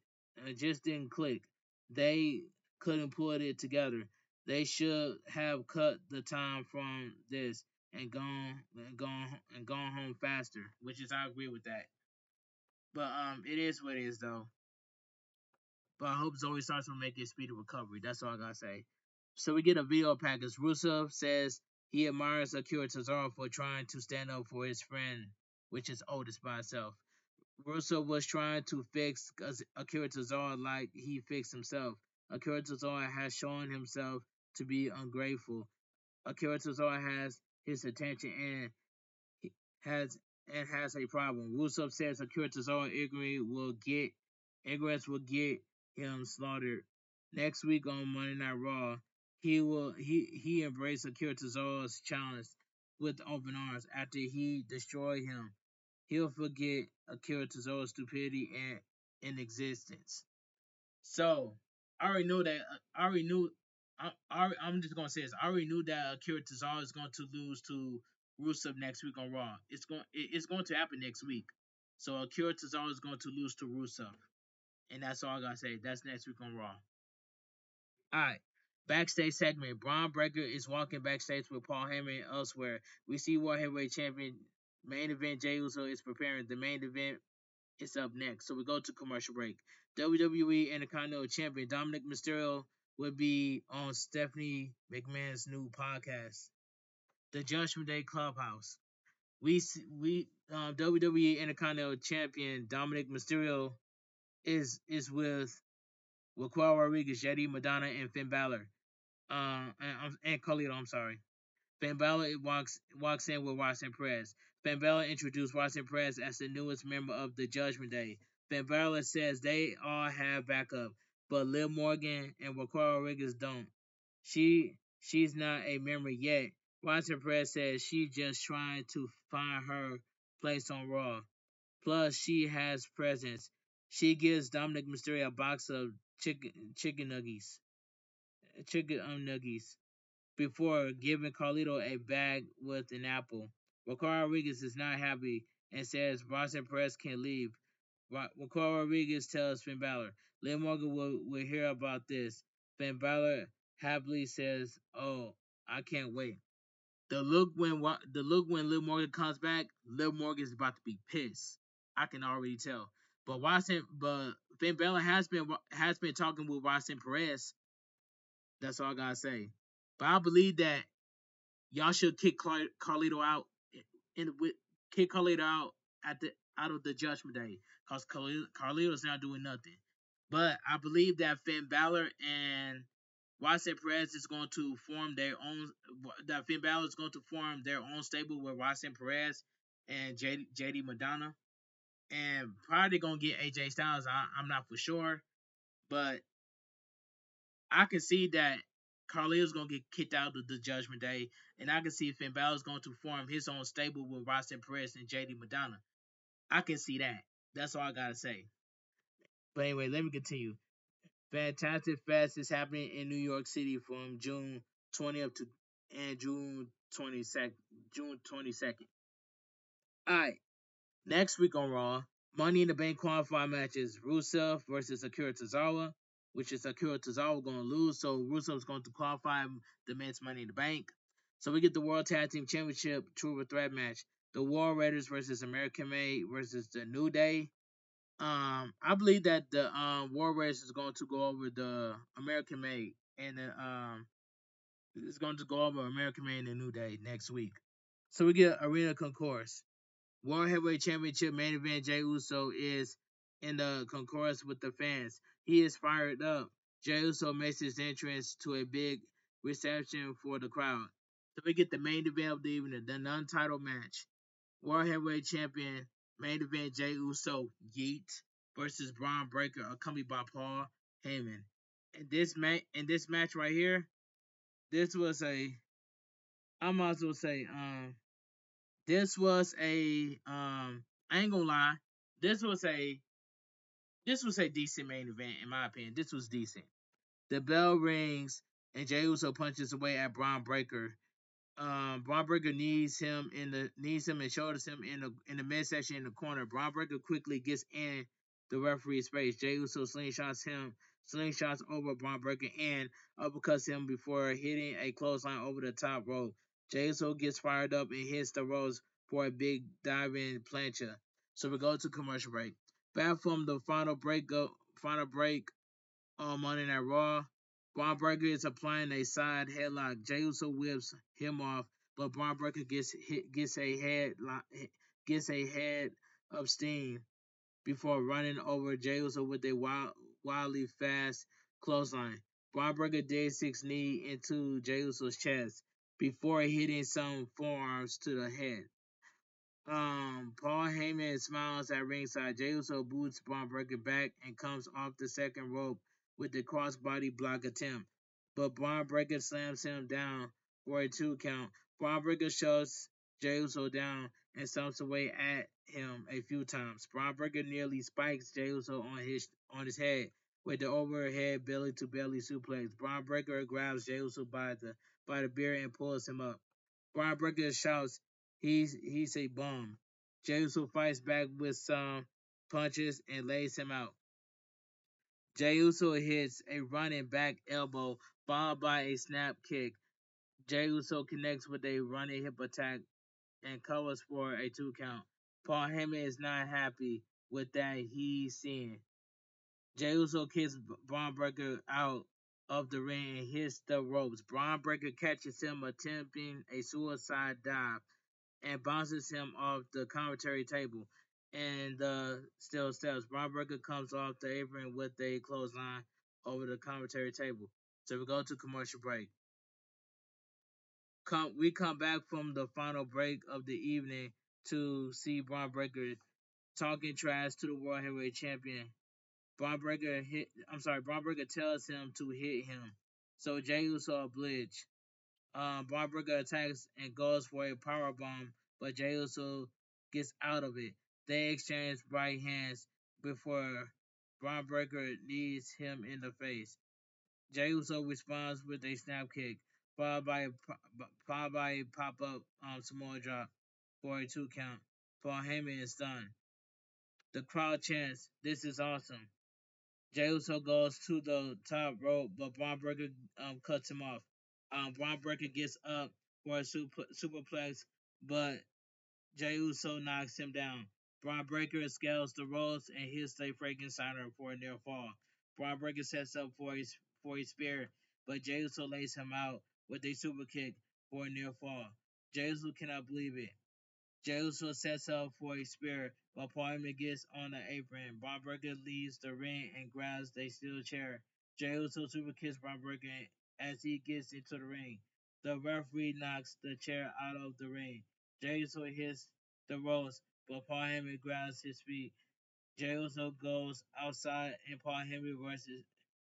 just didn't click. They couldn't put it together. They should have cut the time from this and gone home faster, which is I agree with that. But it is what it is though. But I hope Zoe starts to make a speedy recovery. That's all I gotta say. So we get a video package. Rusev says he admires Akira Tozawa for trying to stand up for his friend which is Otis by itself. Russo was trying to fix Akira Tozawa like he fixed himself. Akira Tozawa has shown himself to be ungrateful. Akira Tozawa has his attention he has has a problem. Russo says Akira Tozawa ignorance will get him slaughtered. Next week on Monday Night Raw, he embraced Akira Tozawa's challenge with open arms after he destroyed him. He'll forget Akira Tozawa's stupidity and inexistence. So I already know that. I already knew. I'm just gonna say this. I already knew that Akira Tozawa is going to lose to Rusev next week on Raw. It's going to happen next week. So Akira Tozawa is going to lose to Rusev, and that's all I gotta say. That's next week on Raw. All right. Backstage segment. Braun Breaker is walking backstage with Paul Heyman and elsewhere. We see World Heavyweight Champion main event Jey Uso is preparing. The main event is up next. So we go to commercial break. WWE Intercontinental Champion Dominic Mysterio will be on Stephanie McMahon's new podcast, The Judgment Day Clubhouse. WWE Intercontinental Champion Dominic Mysterio is with Raquel Rodriguez, JD Madonna, and Finn Balor. And Carlito. I'm sorry. Finn Balor walks in with Roxanne Perez. Finn Balor introduced Roxanne Perez as the newest member of the Judgment Day. Finn Balor says they all have backup, but Liv Morgan and Raquel Rodriguez don't. She's not a member yet. Roxanne Perez says she's just trying to find her place on Raw. Plus, she has presence. She gives Dominic Mysterio a box of chicken nuggies before giving Carlito a bag with an apple. Raquel Rodriguez is not happy and says Roxanne Perez can leave. Raquel Rodriguez tells Finn Balor, Liv Morgan will hear about this. Finn Balor happily says, "Oh, I can't wait." The look when Liv Morgan comes back, Liv Morgan is about to be pissed. I can already tell. But Finn Balor has been talking with Roxanne Perez. That's all I gotta say. But I believe that y'all should kick Carlito out with kick Carlito out out of the Judgment Day because Carlito's not doing nothing. But I believe that Finn Balor and Roxanne Perez is going to form their own. That Finn Balor is going to form their own stable with Roxanne Perez and JD Madonna, and probably gonna get AJ Styles. I'm not for sure, but I can see that Carlito's gonna get kicked out of the Judgment Day, and I can see Finn Balor's going to form his own stable with Roxanne Perez and JD Madonna. I can see that. That's all I gotta say. But anyway, let me continue. Fantastic Fest is happening in New York City from June 20th to and June 22nd. June 22nd. All right. Next week on Raw, Money in the Bank qualifying matches: Rusev versus Akira Tozawa, which is Akira Tozawa going to lose, so Rusev is going to qualify the men's Money in the Bank. So we get the World Tag Team Championship Triple Threat match: the War Raiders versus American Made versus the New Day. I believe that the War Raiders is going to go over the American Made, and it's going to go over American Made and the New Day next week. So we get Arena Concourse. World Heavyweight Championship main event Jey Uso is in the concourse with the fans. He is fired up. Jey Uso makes his entrance to a big reception for the crowd. So we get the main event of the evening, the non-title match. World Heavyweight Champion main event Jey Uso Yeet versus Braun Breaker, accompanied by Paul Heyman. In this match right here, this was a I might as well say this was a I ain't gonna lie. This was a this was a decent main event in my opinion. This was decent. The bell rings and Jey Uso punches away at Braun Breaker. Braun Breaker needs him and shoulders him in the midsection in the corner. Braun Breaker quickly gets in the referee's face. Jey Uso slingshots over Braun Breaker and uppercuts him before hitting a clothesline over the top rope. Jey Uso gets fired up and hits the ropes for a big diving plancha. So we go to commercial break. Back from the final break on Monday Night Raw. Braun Breaker is applying a side headlock. Jey Uso whips him off, but Braun Breaker gets a gets a head of steam before running over Jey Uso with a wildly fast clothesline. Braun Breaker digs his knee into Jey Uso's chest before hitting some forearms to the head. Paul Heyman smiles at ringside. Jey Uso boots Braun Breaker back and comes off the second rope with the crossbody block attempt, but Braun Breaker slams him down for a 2 count. Braun Breaker shoves Jey Uso down and stomps away at him a few times. Braun Breaker nearly spikes Jey Uso on his head with the overhead belly to belly suplex. Braun Breaker grabs Jey Uso by the beard and pulls him up. Braun Breaker shouts, "He's a bum." Jey Uso fights back with some punches and lays him out. Jey Uso hits a running back elbow followed by a snap kick. Jey Uso connects with a running hip attack and covers for a 2 count. Paul Heyman is not happy with that he's seeing. Jey Uso kicks Braun Breaker out of the ring and hits the ropes. Braun Breaker catches him attempting a suicide dive and bounces him off the commentary table and the steel steps. Braun Breaker comes off the apron with a clothesline over the commentary table. So we go to commercial break. We come back from the final break of the evening to see Braun Breaker talking trash to the World Heavyweight Champion. Braun Breaker tells him to hit him. So Jey Uso obliges. Braun Breaker attacks and goes for a power bomb, but Jey Uso gets out of it. They exchange right hands before Braun Breaker knees him in the face. Jey Uso responds with a snap kick, followed by a pop up Samoa drop for a 2 count. Paul Heyman is stunned. The crowd chants, "This is awesome." Jey Uso goes to the top rope, but Braun Breaker cuts him off. Braun Breaker gets up for a superplex, but Jey Uso knocks him down. Braun Breaker scales the ropes and hits a Frankensteiner for a near fall. Braun Breaker sets up for a spear, but Jey Uso lays him out with a super kick for a near fall. Jey Uso cannot believe it. Jey Uso sets up for a spear, but Paul Heyman gets on the apron. Braun Breaker leaves the ring and grabs a steel chair. Jey Uso super kicks Braun Breaker as he gets into the ring. The referee knocks the chair out of the ring. Jey Uso hits the ropes, but Paul Heyman grabs his feet. Jey Uso goes outside and Paul Heyman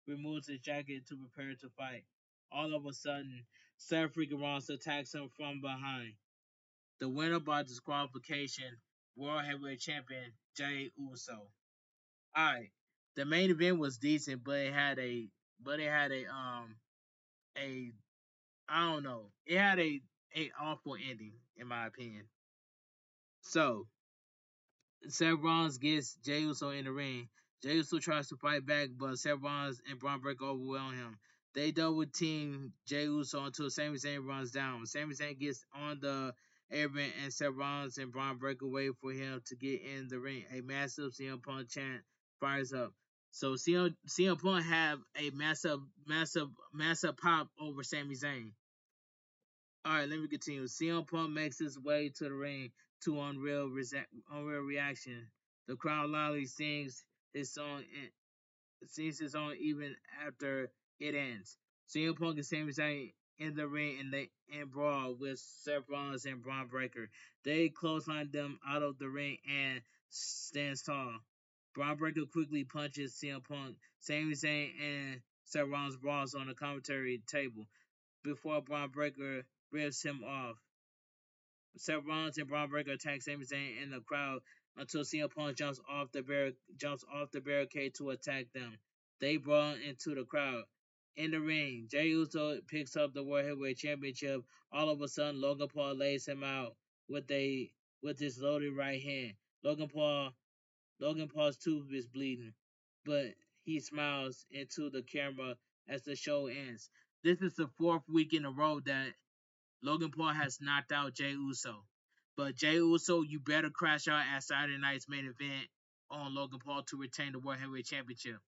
removes his jacket to prepare to fight. All of a sudden, Seth freaking Rollins attacks him from behind. The winner by disqualification, World Heavyweight Champion Jey Uso. Alright. The main event was decent, but it had a I don't know. It had a awful ending, in my opinion. So Seth Rollins gets Jey Uso in the ring. Jey Uso tries to fight back, but Seth Rollins and Braun Breaker overwhelm him. They double team Jey Uso until Sami Zayn runs down. Sami Zayn gets on the apron and Seth Rollins and Braun Breaker wait for him to get in the ring. A massive CM Punk chant fires up. So CM Punk have a massive pop over Sami Zayn. Alright, let me continue. CM Punk makes his way to the ring to Unreal Reaction. The crowd loudly his song sings his song even after it ends. CM Punk and Sami Zayn in the ring and they brawl with Seth Rollins and Braun Breaker. They clothesline them out of the ring and stands tall. Braun Breaker quickly punches CM Punk. Sami Zayn and Seth Rollins brawls on the commentary table before Braun Breaker rips him off. Seth Rollins and Braun Breaker attack Sami Zayn in the crowd until CM Punk jumps off the barricade to attack them. They brawl into the crowd. In the ring, Jey Uso picks up the World Heavyweight Championship. All of a sudden, Logan Paul lays him out with his loaded right hand. Logan Paul's tooth is bleeding, but he smiles into the camera as the show ends. This is the fourth week in a row that Logan Paul has knocked out Jey Uso. But Jey Uso, you better crash out at Saturday night's main event on Logan Paul to retain the World Heavyweight Championship.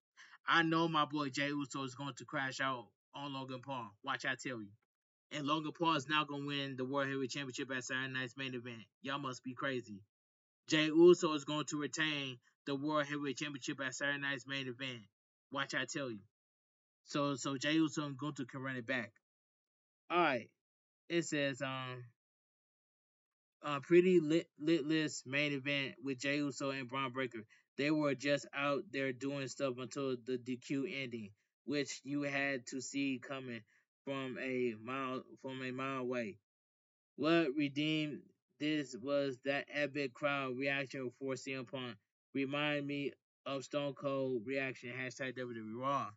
I know my boy Jey Uso is going to crash out on Logan Paul. Watch I tell you. And Logan Paul is now going to win the World Heavyweight Championship at Saturday night's main event. Y'all must be crazy. Jey Uso is going to retain the World Heavyweight Championship at Saturday night's main event. Watch I tell you. So Jey Uso and Gunther can run it back. All right. It says pretty lit list main event with Jey Uso and Braun Breaker. They were just out there doing stuff until the DQ ending, which you had to see coming from a mile away. What redeemed this was that epic crowd reaction for CM Punk. Remind me of Stone Cold reaction hashtag WWE Raw.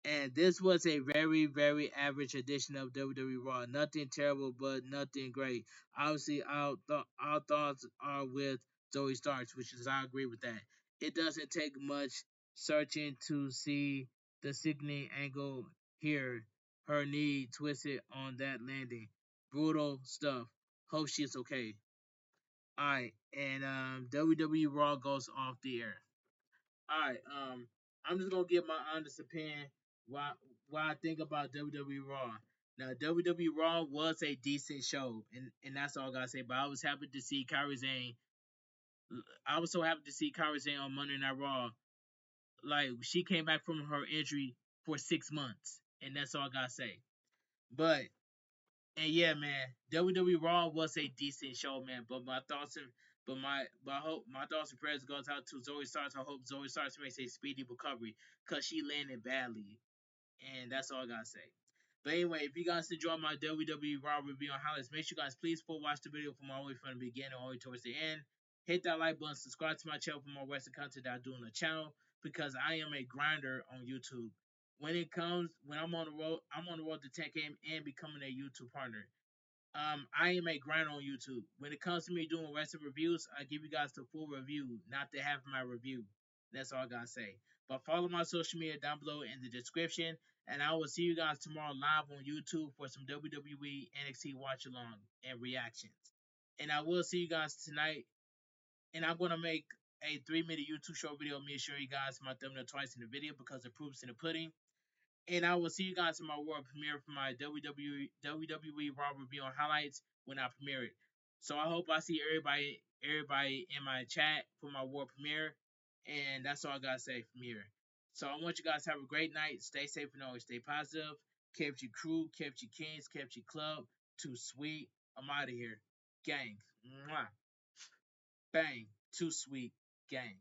And this was a very, very average edition of WWE Raw. Nothing terrible, but nothing great. Obviously, our thoughts are with Zoe Starks, which is I agree with that. It doesn't take much searching to see the sickening angle here. Her knee twisted on that landing. Brutal stuff. Hope she's okay. Alright, and WWE Raw goes off the air. All right. I'm just gonna give my honest opinion why I think about WWE Raw. Now WWE Raw was a decent show, and that's all I gotta say. But I was happy to see Kairi Sane. I was so happy to see Kairi Sane on Monday Night Raw. Like she came back from her injury for 6 months, and that's all I gotta say. But and yeah, man, WWE Raw was a decent show, man. But my thoughts and but I hope my thoughts and prayers goes out to Zoe Starks. I hope Zoe Starks makes a speedy recovery because she landed badly, and that's all I gotta say. But anyway, if you guys enjoyed my WWE Raw review on highlights, make sure you guys please full watch the video from all the way from the beginning all the way towards the end. Hit that like button, subscribe to my channel for more Western content that I do on the channel because I am a grinder on YouTube. When I'm on the road to 10K and becoming a YouTube partner. I am a grind on YouTube. When it comes to me doing wrestling reviews, I give you guys the full review, not the half of my review. That's all I gotta say. But follow my social media down below in the description, and I will see you guys tomorrow live on YouTube for some WWE NXT watch along and reactions. And I will see you guys tonight, and I'm gonna make a 3-minute YouTube short video of me showing you guys my thumbnail twice in the video because the proof's in the pudding. And I will see you guys in my world premiere for my WWE Raw review on highlights when I premiere it. So I hope I see everybody in my chat for my world premiere. And that's all I gotta say from here. So I want you guys to have a great night. Stay safe and always stay positive. Kept your crew, kept your kings, kept your club. Too sweet. I'm out of here. Gang. Mwah. Bang. Too sweet. Gang.